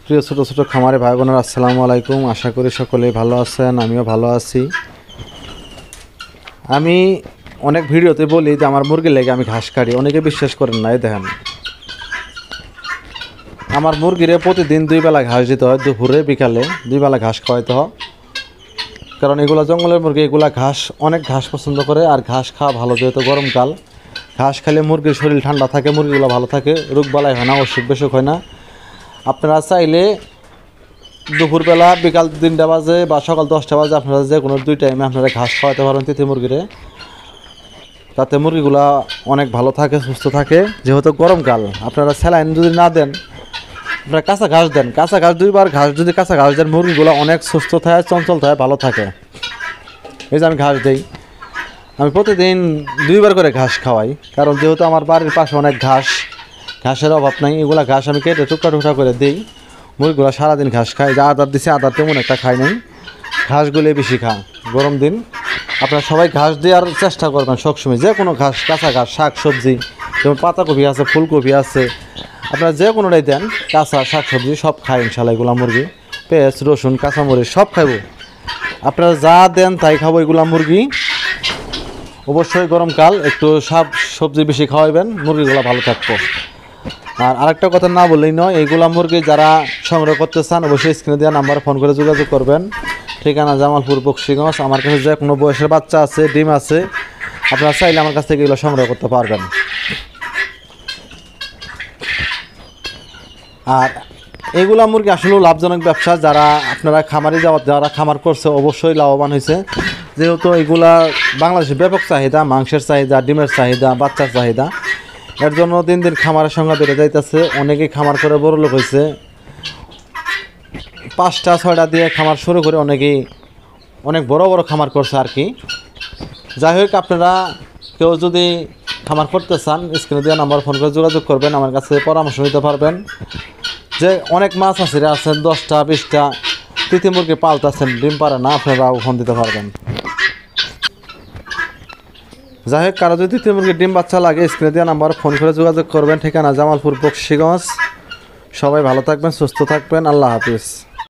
প্রিয় ছোট ছোট খামারে ভাই বোনেরা আসসালামু আলাইকুম। আশা করি সকলেই ভালো আছেন, আমিও ভালো আছি। আমি অনেক ভিডিওতে বলি যে আমার মুরগির লেগে আমি ঘাস কাটি, অনেকে বিশ্বাস করেন না। এই দেখেন, আমার মুরগিরে প্রতিদিন 2 বেলা ঘাস দিতে হয়, দুপুরে বিকালে 2 বেলা ঘাস খাওয়াইতে হয়। কারণ এগুলো জঙ্গলের মুরগি, এগুলা ঘাস অনেক ঘাস পছন্দ করে, আর ঘাস খাওয়া ভালো, যেহেতু গরমকাল। ঘাস খেলে মুরগির শরীর ঠান্ডা থাকে, মুরগিগুলো ভালো থাকে, রোগবালাই হয় না, অসুখ বেসুখ হয় না। আপনারা চাইলে দুপুরবেলা বিকাল 3টা বাজে বা সকাল 10টা বাজে আপনারা যে কোনো 2 টাইমে আপনারা ঘাস খাওয়াতে পারেন তিথি মুরগিরে। তাতে মুরগিগুলা অনেক ভালো থাকে, সুস্থ থাকে। যেহেতু গরমকাল, আপনারা স্যালাইন যদি না দেন, আপনারা কাঁচা ঘাস দেন, কাঁচা ঘাস 2বার ঘাস যদি কাঁচা ঘাস দেন, মুরগিগুলো অনেক সুস্থ থাকে, চঞ্চল থাকে, ভালো থাকে। এই যে আমি ঘাস দিই, আমি প্রতিদিন 2বার করে ঘাস খাওয়াই। কারণ যেহেতু আমার বাড়ির পাশে অনেক ঘাসের অভাব নাই, এগুলা ঘাস আমি কেটে টুকরা টুকরা করে দিই। মুরগিগুলো সারাদিন ঘাস খায়, যা আদার দিছে আদার তেমন একটা খায় নাই, ঘাসগুলো বেশি খা। গরম দিন আপনারা সবাই ঘাস দেওয়ার চেষ্টা করবেন সবসময়, যে কোনো ঘাস, কাঁচা ঘাস, শাক সবজি, যেমন পাতাকপি আছে, ফুলকপি আছে, আপনারা যে কোনোটাই দেন, কাঁচা শাক সবজি সব খায় ইনশাল্লাহ। এগুলো মুরগি পেঁয়াজ রসুন কাঁচামরিচ সব খাইব, আপনারা যা দেন তাই খাবো এগুলা মুরগি। অবশ্যই গরমকাল একটু শাক সবজি বেশি খাওয়াইবেন, মুরগিগুলো ভালো থাকবো। আর আরেকটা কথা না বললেই নয়, এইগুলা মুরগি যারা সংগ্রহ করতে চান অবশ্যই স্ক্রিনে দেওয়া নাম্বারে ফোন করে যোগাযোগ করবেন। ঠিকানা জামালপুর বকশিগঞ্জ। আমার কাছে যে কোনো বয়সের বাচ্চা আছে, ডিম আছে, আপনারা চাইলে আমার কাছ থেকে এগুলো সংগ্রহ করতে পারবেন। আর এগুলা মুরগি আসলেও লাভজনক ব্যবসা। যারা আপনারা খামারে যারা খামার করছে অবশ্যই লাভবান হয়েছে, যেহেতু এগুলা বাংলাদেশে ব্যাপক চাহিদা, মাংসের চাহিদা, ডিমের চাহিদা, বাচ্চার চাহিদা। এর জন্য দিন দিন খামারের সংখ্যা বেড়ে যাইতেছে, অনেকেই খামার করে বড় লোক হয়েছে। 5টা 6টা দিয়ে খামার শুরু করে অনেকেই অনেক বড় বড় খামার করছে আর কি। যাই হোক, আপনারা কেউ যদি খামার করতে চান স্ক্রিনে দেওয়া নাম্বার ফোন করে যোগাযোগ করবেন, আমার কাছে পরামর্শ নিতে পারবেন। যে অনেক মাছ আছে আছেন 10টা 20টা তিথি মুরগি পালতেছেন, ডিম পারে না, আপনারাও ফোন দিতে পারবেন। যাই হোক, কারো যদি তিথি মুরগির ডিম বাচ্চা লাগে স্ক্রিনে দেওয়া নাম্বার ফোন করে যোগাযোগ করবেন। ঠিকানা জামালপুর বকশিগঞ্জ। সবাই ভালো থাকবেন, সুস্থ থাকবেন, আল্লাহ হাফিজ।